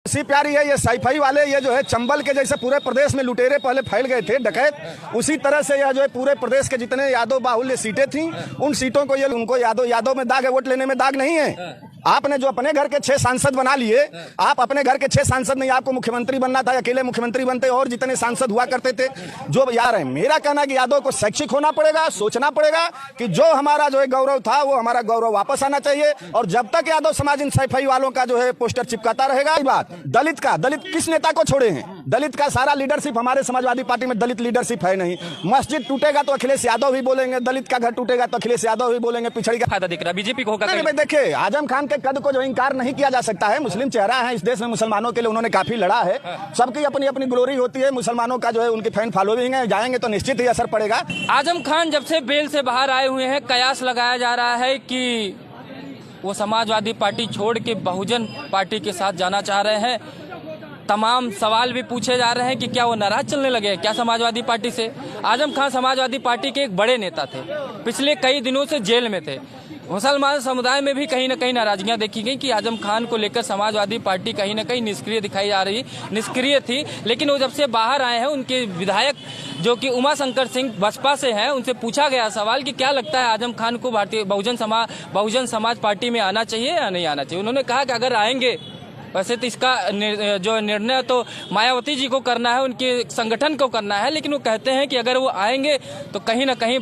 सी प्यारी है ये साइफाई वाले, ये जो है चंबल के जैसे पूरे प्रदेश में लुटेरे पहले फैल गए थे डकैत, उसी तरह से यह जो है पूरे प्रदेश के जितने यादव बाहुल्य सीटें थी उन सीटों को ये उनको यादव में दाग है, वोट लेने में दाग नहीं है। आपने जो अपने घर के 6 सांसद बना लिए, आप अपने घर के 6 सांसद नहीं, आपको मुख्यमंत्री बनना था, अकेले मुख्यमंत्री बनते और जितने सांसद हुआ करते थे जो यार है। मेरा कहना कि यादव को शैक्षिक होना पड़ेगा, सोचना पड़ेगा कि जो हमारा जो है गौरव था वो हमारा गौरव वापस आना चाहिए। और जब तक यादव समाज इन सफाई वालों का जो है पोस्टर चिपकाता रहेगा। बात दलित किस नेता को छोड़े हैं? दलित का सारा लीडरशिप हमारे समाजवादी पार्टी में दलित लीडरशिप है नहीं। मस्जिद टूटेगा तो अखिलेश यादव भी बोलेंगे, दलित का घर टूटेगा तो अखिलेश यादव भी बोलेंगे, पिछड़ी का फायदा दिख रहा है बीजेपी को होगा। देखिए आजम खान के कद को जो इनकार नहीं किया जा सकता है। मुस्लिम चेहरा है इस देश में, मुसलमानों के लिए उन्होंने काफी लड़ा है। सबकी अपनी अपनी ग्लोरी होती है, मुसलमानों का जो है उनकी फैन फॉलोइंग है, जाएंगे तो निश्चित ही असर पड़ेगा। आजम खान जब से बेल से बाहर आए हुए हैं, कयास लगाया जा रहा है कि वो समाजवादी पार्टी छोड़ के बहुजन पार्टी के साथ जाना चाह रहे हैं। तमाम सवाल भी पूछे जा रहे हैं कि क्या वो नाराज चलने लगे हैं क्या समाजवादी पार्टी से। आजम खान समाजवादी पार्टी के एक बड़े नेता थे, पिछले कई दिनों से जेल में थे। मुसलमान समुदाय में भी कहीं न कहीं नाराजगियां देखी गई कि आजम खान को लेकर समाजवादी पार्टी कहीं न कहीं निष्क्रिय दिखाई जा रही, निष्क्रिय थी। लेकिन वो जब से बाहर आए हैं, उनके विधायक जो कि उमा शंकर सिंह बसपा से हैं, उनसे पूछा गया सवाल कि क्या लगता है आजम खान को भारतीय बहुजन समाज पार्टी में आना चाहिए या नहीं आना चाहिए। उन्होंने कहा कि अगर आएंगे, वैसे तो इसका जो निर्णय तो मायावती जी को करना है, उनके संगठन को करना है, लेकिन वो कहते हैं कि अगर वो आएंगे तो कहीं ना कहीं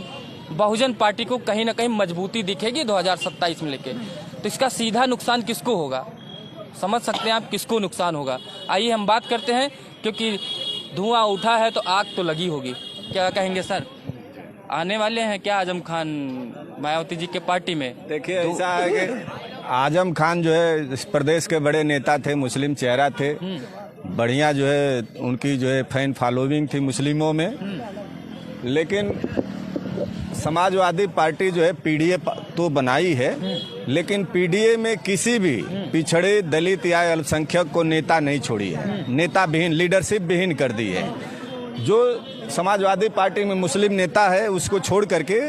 बहुजन पार्टी को कहीं ना कहीं मजबूती दिखेगी 2027 में लेके। तो इसका सीधा नुकसान किसको होगा, समझ सकते हैं आप किसको नुकसान होगा। आइए हम बात करते हैं, क्योंकि धुआं उठा है तो आग तो लगी होगी। क्या कहेंगे सर, आने वाले हैं क्या आजम खान मायावती जी के पार्टी में? देखिए ऐसा है कि आजम खान जो है इस प्रदेश के बड़े नेता थे, मुस्लिम चेहरा थे, बढ़िया जो है उनकी जो है फैन फॉलोइंग थी मुस्लिमों में। लेकिन समाजवादी पार्टी जो है पीडीए तो बनाई है, लेकिन पीडीए में किसी भी पिछड़े दलित या अल्पसंख्यक को नेता नहीं छोड़ी है, नेता विहीन, लीडरशिप विहीन कर दी है। जो समाजवादी पार्टी में मुस्लिम नेता है उसको छोड़ करके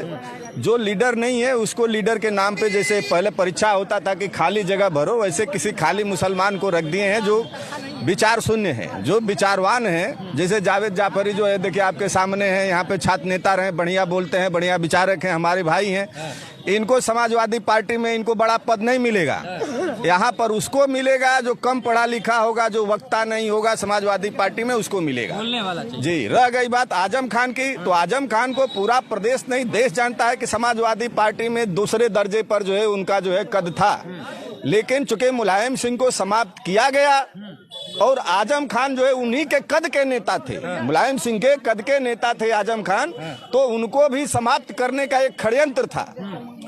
जो लीडर नहीं है उसको लीडर के नाम पे, जैसे पहले परीक्षा होता था कि खाली जगह भरो, वैसे किसी खाली मुसलमान को रख दिए हैं जो विचार शून्य है, जो विचारवान है। जैसे जावेद जाफरी जो है देखिए आपके सामने है, यहाँ पे छात्र नेता रहे, बढ़िया बोलते हैं, बढ़िया विचारक हैं, हमारे भाई हैं। इनको समाजवादी पार्टी में इनको बड़ा पद नहीं मिलेगा, यहाँ पर उसको मिलेगा जो कम पढ़ा लिखा होगा, जो वक्ता नहीं होगा समाजवादी पार्टी में, उसको मिलेगा बोलने वाला जी। रह गई बात आजम खान की, तो आजम खान को पूरा प्रदेश नहीं देश जानता है कि समाजवादी पार्टी में दूसरे दर्जे पर जो है उनका जो है कद था। लेकिन चूंकि मुलायम सिंह को समाप्त किया गया और आजम खान जो है उन्हीं के कद के नेता थे, मुलायम सिंह के कद के नेता थे आजम खान, तो उनको भी समाप्त करने का एक षड्यंत्र था।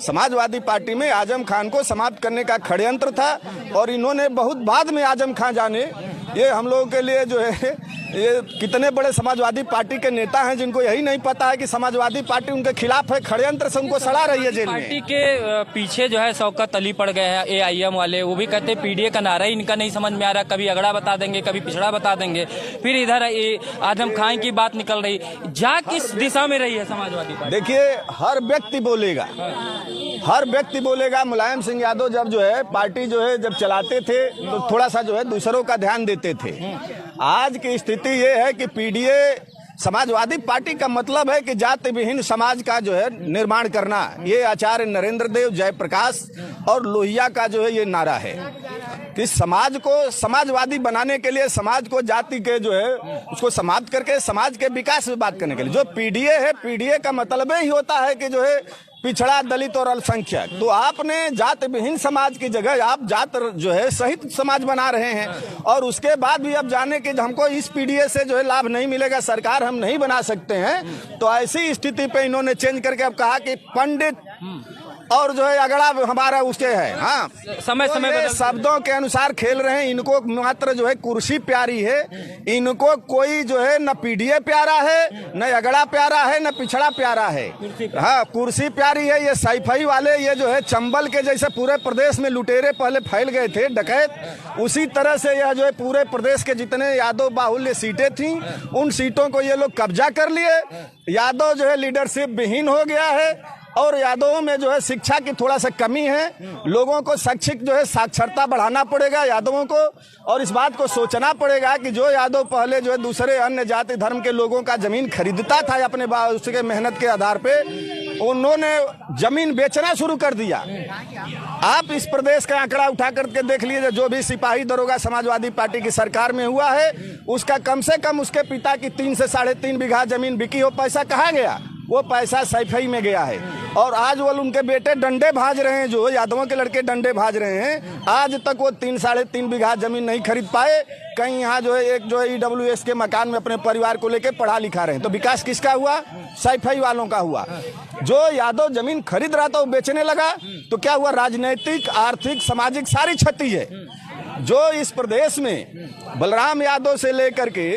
समाजवादी पार्टी में आजम खान को समाप्त करने का षड्यंत्र था और इन्होंने बहुत बाद में आजम खान जाने, ये हम लोगों के लिए जो है ये कितने बड़े समाजवादी पार्टी के नेता हैं जिनको यही नहीं पता है कि समाजवादी पार्टी उनके खिलाफ है, षड्यंत्र से उनको सड़ा रही है जेल में। पार्टी के पीछे जो है शौकत अली पड़ गए हैं, AIM वाले, वो भी कहते हैं पीडीए का नारा ही इनका नहीं समझ में आ रहा, कभी अगड़ा बता देंगे, कभी पिछड़ा बता देंगे। फिर इधर आजम खान की बात निकल रही, जा किस दिशा में रही है समाजवादी पार्टी? देखिए हर व्यक्ति बोलेगा, हर व्यक्ति बोलेगा। मुलायम सिंह यादव जब जो है पार्टी जो है जब चलाते थे तो थोड़ा सा जो है दूसरों का ध्यान देते थे। आज की स्थिति ये है कि पीडीए समाजवादी पार्टी का मतलब है कि जाति विहीन समाज का जो है निर्माण करना। ये आचार्य नरेंद्र देव, जयप्रकाश और लोहिया का जो है ये नारा है कि समाज को समाजवादी बनाने के लिए, समाज को जाति के जो है उसको समाप्त करके समाज के विकास में बात करने के लिए जो पीडीए है, पीडीए का मतलब ही होता है कि जो है पिछड़ा, दलित और अल्पसंख्यक। तो आपने जात विहीन समाज की जगह आप जात जो है सहित समाज बना रहे हैं और उसके बाद भी अब जाने के हमको इस पीडीए से जो है लाभ नहीं मिलेगा, सरकार हम नहीं बना सकते हैं। तो ऐसी स्थिति पे इन्होंने चेंज करके अब कहा कि पंडित और जो है अगड़ा हमारा उसके है। हाँ, समय समय तो शब्दों के अनुसार खेल रहे हैं। इनको मात्र जो है कुर्सी प्यारी है, इनको कोई जो है न पीडीए प्यारा है, न अगड़ा प्यारा है, न पिछड़ा प्यारा है। हाँ, कुर्सी प्यारी है। ये साइफाई वाले, ये जो है चंबल के जैसे पूरे प्रदेश में लुटेरे पहले फैल गए थे डकैत, उसी तरह से यह जो है पूरे प्रदेश के जितने यादव बाहुल्य सीटें थी उन सीटों को ये लोग कब्जा कर लिए। यादव जो है लीडरशिप विहीन हो गया है और यादवों में जो है शिक्षा की थोड़ा सा कमी है। लोगों को शैक्षिक जो है साक्षरता बढ़ाना पड़ेगा यादवों को, और इस बात को सोचना पड़ेगा कि जो यादव पहले जो है दूसरे अन्य जाति धर्म के लोगों का जमीन खरीदता था अपने उसके मेहनत के आधार पे, उन्होंने जमीन बेचना शुरू कर दिया। आप इस प्रदेश का आंकड़ा उठा करके देख लीजिए, जो भी सिपाही दरोगा समाजवादी पार्टी की सरकार में हुआ है, उसका कम से कम उसके पिता की 3 से 3.5 बीघा जमीन बिकी हो। पैसा कहाँ गया? वो पैसा सैफई में गया है। और आज वो उनके बेटे डंडे भाज रहे हैं, जो यादवों के लड़के डंडे भाज रहे हैं। आज तक वो 3 से 3.5 बीघा जमीन नहीं खरीद पाए। कहीं यहाँ जो है एक जो है EWS के मकान में अपने परिवार को लेके पढ़ा लिखा रहे हैं। तो विकास किसका हुआ? सैफई वालों का हुआ। जो यादव जमीन खरीद रहा था वो बेचने लगा, तो क्या हुआ? राजनीतिक, आर्थिक, सामाजिक सारी क्षति है। जो इस प्रदेश में बलराम यादव से लेकर के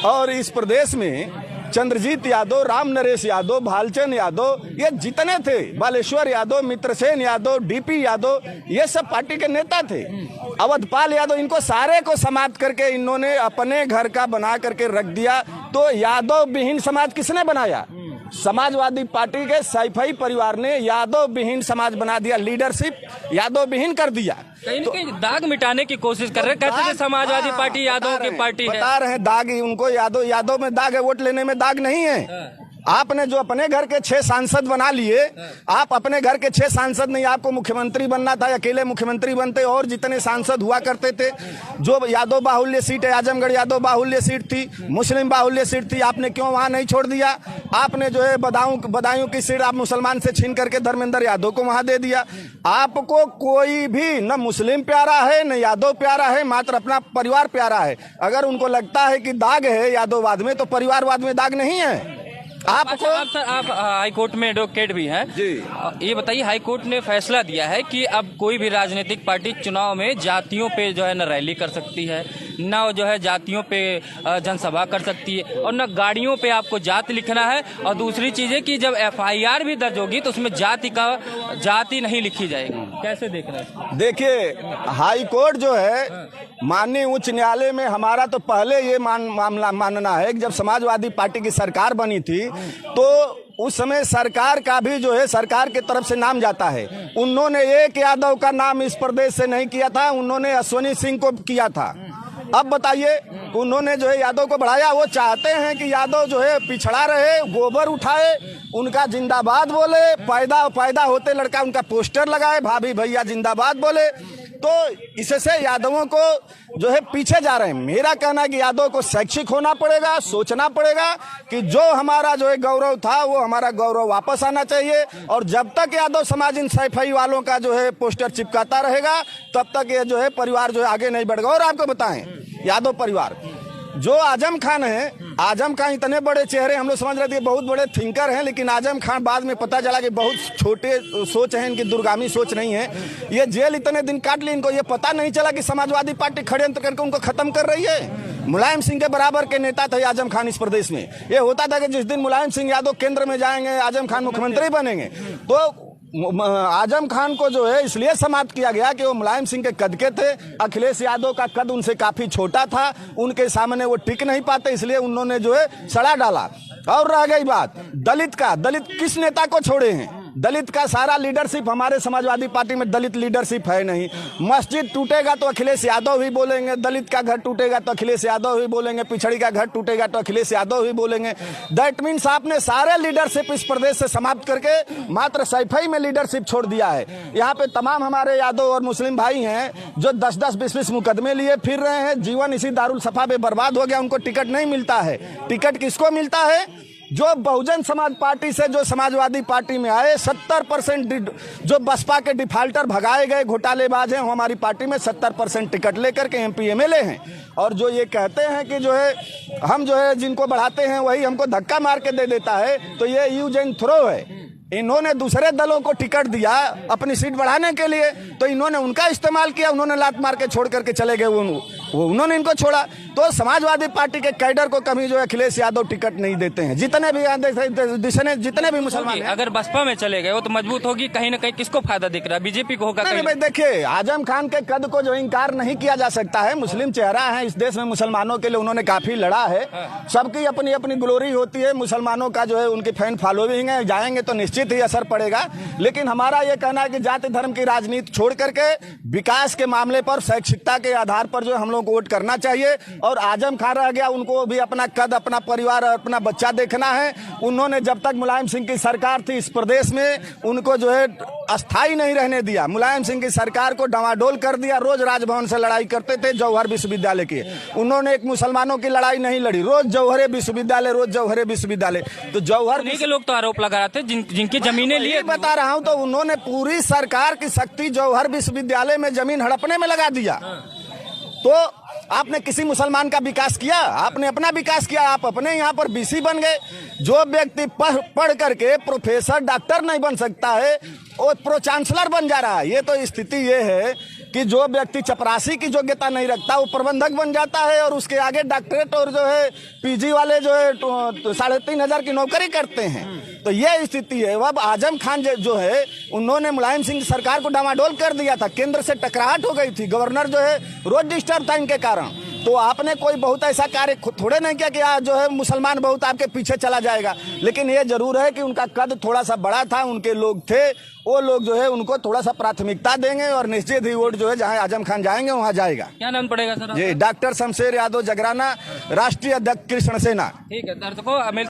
और इस प्रदेश में चंद्रजीत यादव, राम नरेश यादव, भालचंद यादव, ये जितने थे, बालेश्वर यादव, मित्रसेन यादव, DP यादव, ये सब पार्टी के नेता थे। अवधपाल यादव, इनको सारे को समाप्त करके इन्होंने अपने घर का बना करके रख दिया। तो यादव विहीन समाज किसने बनाया? समाजवादी पार्टी के सैफई परिवार ने यादव विहीन समाज बना दिया, लीडरशिप यादव विहीन कर दिया। कहीं न कहीं दाग मिटाने की कोशिश कर रहे हैं। कहते थे समाजवादी पार्टी यादव की पार्टी है। बता रहे हैं दाग उनको, यादव में दाग है, वोट लेने में दाग नहीं है। आपने जो अपने घर के 6 सांसद बना लिए, आप अपने घर के 6 सांसद नहीं, आपको मुख्यमंत्री बनना था, अकेले मुख्यमंत्री बनते और जितने सांसद हुआ करते थे। जो यादव बाहुल्य सीट है, आजमगढ़ यादव बाहुल्य सीट थी, मुस्लिम बाहुल्य सीट थी, आपने क्यों वहां नहीं छोड़ दिया? आपने जो है बदायूं की सीट आप मुसलमान से छीन करके धर्मेंद्र यादव को वहां दे दिया। आपको कोई भी न मुस्लिम प्यारा है न यादव प्यारा है, मात्र अपना परिवार प्यारा है। अगर उनको लगता है कि दाग है यादववाद में, तो परिवारवाद में दाग नहीं है। आपको आप हाई कोर्ट में एडवोकेट भी हैं जी। ये बताइए, हाई कोर्ट ने फैसला दिया है कि अब कोई भी राजनीतिक पार्टी चुनाव में जातियों पे जो है न रैली कर सकती है, न जो है जातियों पे जनसभा कर सकती है, और न गाड़ियों पे आपको जाति लिखना है। और दूसरी चीज है कि जब FIR भी दर्ज होगी तो उसमें जाति नहीं लिखी जाएगी। कैसे देख रहे हैं? देखिए, हाई कोर्ट जो है माननीय उच्च न्यायालय में, हमारा तो पहले ये मामला मानना है कि जब समाजवादी पार्टी की सरकार बनी थी तो उस समय सरकार का भी जो है सरकार की तरफ से नाम जाता है। उन्होंने एक यादव का नाम इस प्रदेश से नहीं किया था, उन्होंने अश्वनी सिंह को किया था। अब बताइए, उन्होंने जो है यादव को बढ़ाया। वो चाहते हैं कि यादव जो है पिछड़ा रहे, गोबर उठाए, उनका जिंदाबाद बोले, पैदा होते लड़का उनका पोस्टर लगाए, भाभी भैया जिंदाबाद बोले। तो इससे यादवों को जो है पीछे जा रहे हैं। मेरा कहना है कि यादव को शैक्षिक होना पड़ेगा, सोचना पड़ेगा कि जो हमारा जो है गौरव था वो हमारा गौरव वापस आना चाहिए। और जब तक यादव समाज इन सैफई वालों का जो है पोस्टर चिपकाता रहेगा, तब तक ये जो है परिवार जो है आगे नहीं बढ़ेगा। और आपको बताएं, यादव परिवार जो आजम खान है, आजम खान इतने बड़े चेहरे, हम लोग समझ रहे थे बहुत बड़े थिंकर हैं, लेकिन आजम खान बाद में पता चला कि बहुत छोटे सोच है, इनकी दूरगामी सोच नहीं है। ये जेल इतने दिन काट ली, इनको ये पता नहीं चला कि समाजवादी पार्टी षड्यंत्र करके उनको खत्म कर रही है। मुलायम सिंह के बराबर के नेता थे आजम खान इस प्रदेश में। ये होता था कि जिस दिन मुलायम सिंह यादव केंद्र में जाएंगे, आजम खान मुख्यमंत्री बनेंगे। तो आजम खान को जो है इसलिए समाप्त किया गया कि वो मुलायम सिंह के कद के थे, अखिलेश यादव का कद उनसे काफी छोटा था, उनके सामने वो टिक नहीं पाते, इसलिए उन्होंने जो है सड़ा डाला। और रह गई बात दलित का, दलित किस नेता को छोड़े हैं? दलित का सारा लीडरशिप हमारे समाजवादी पार्टी में दलित लीडरशिप है नहीं। मस्जिद टूटेगा तो अखिलेश यादव ही बोलेंगे, दलित का घर टूटेगा तो अखिलेश यादव ही बोलेंगे, पिछड़ी का घर टूटेगा तो अखिलेश यादव ही बोलेंगे। दैट मीन्स आपने सारे लीडरशिप इस प्रदेश से समाप्त करके मात्र सैफई में लीडरशिप छोड़ दिया है। यहाँ पे तमाम हमारे यादव और मुस्लिम भाई हैं जो 10-10, 20-20 मुकदमे लिए फिर रहे हैं, जीवन इसी दारुल सफा पे बर्बाद हो गया, उनको टिकट नहीं मिलता है। टिकट किसको मिलता है? जो बहुजन समाज पार्टी से जो समाजवादी पार्टी में आए, 70% जो बसपा के डिफाल्टर भगाए गए घोटालेबाज हैं, वो हमारी पार्टी में 70% टिकट लेकर के MP MLA हैं। और जो ये कहते हैं कि जो है हम जो है जिनको बढ़ाते हैं वही हमको धक्का मार के दे देता है, तो ये यूज एंड थ्रो है। इन्होंने दूसरे दलों को टिकट दिया अपनी सीट बढ़ाने के लिए, तो इन्होंने उनका इस्तेमाल किया, उन्होंने लात मार के छोड़ करके चले गए वो उन्होंने इनको छोड़ा। तो समाजवादी पार्टी के कैडर को कभी जो है अखिलेश यादव टिकट नहीं देते हैं। जितने भी मुसलमान हैं, अगर बसपा में चले गए वो तो मजबूत होगी, कहीं ना कहीं किसको फायदा दिख रहा है? बीजेपी को होगा? नहीं भाई, देखिए आजम खान के कद को जो इनकार नहीं किया जा सकता है। मुस्लिम चेहरा है इस देश में, मुसलमानों के लिए उन्होंने काफी लड़ा है। सबकी अपनी अपनी ग्लोरी होती है। मुसलमानों का जो है उनकी फैन फॉलोइंग है, जाएंगे तो निश्चित ही असर पड़ेगा। लेकिन हमारा ये कहना है कि जाति धर्म की राजनीति छोड़ करके विकास के मामले पर, शैक्षिकता के आधार पर जो हम लोग को वोट करना चाहिए। और आजम खान रह गया, उनको भी अपना कद, अपना परिवार और अपना बच्चा देखना है। उन्होंने जब तक मुलायम सिंह की सरकार थी इस प्रदेश में, उनको जो है अस्थाई नहीं रहने दिया। मुलायम सिंह की सरकार को डामाडोल कर दिया। रोज राजभवन से लड़ाई करते थे जौहर विश्वविद्यालय की। उन्होंने एक मुसलमानों की लड़ाई नहीं लड़ी। रोज जौहरे विश्वविद्यालय, रोज जौहरे विश्वविद्यालय। तो जौहर के लोग तो आरोप लगा रहे थे जिनकी जमीनें लिए, बता रहा हूं, तो उन्होंने पूरी सरकार की शक्ति जौहर विश्वविद्यालय में जमीन हड़पने में लगा दिया। तो आपने किसी मुसलमान का विकास किया? आपने अपना विकास किया। आप अपने यहाँ पर बीसी बन गए। जो व्यक्ति पढ़ करके प्रोफेसर, डॉक्टर नहीं बन सकता है, वो प्रो चांसलर बन जा रहा है। ये तो स्थिति ये है कि जो व्यक्ति चपरासी की योग्यता नहीं रखता वो प्रबंधक बन जाता है, और उसके आगे डॉक्टरेट और जो है पीजी वाले जो है 3,500 की नौकरी करते हैं। तो ये स्थिति है। अब आजम खान जो है, उन्होंने मुलायम सिंह की सरकार को डामाडोल कर दिया था। केंद्र से टकराहट हो गई थी। गवर्नर जो है रोज डिस्टर्ब था इनके कारण। तो आपने कोई बहुत ऐसा कार्य थोड़े नहीं किया कि आज जो है मुसलमान बहुत आपके पीछे चला जाएगा। लेकिन ये जरूर है कि उनका कद थोड़ा सा बड़ा था, उनके लोग थे, वो लोग जो है उनको थोड़ा सा प्राथमिकता देंगे, और निश्चित ही वोट जो है जहां आजम खान जाएंगे वहां जाएगा। क्या नाम पड़ेगा सर? जी, डॉक्टर शमशेर यादव जगराना, राष्ट्रीय अध्यक्ष कृष्ण सेना। ठीक है दर्शकों।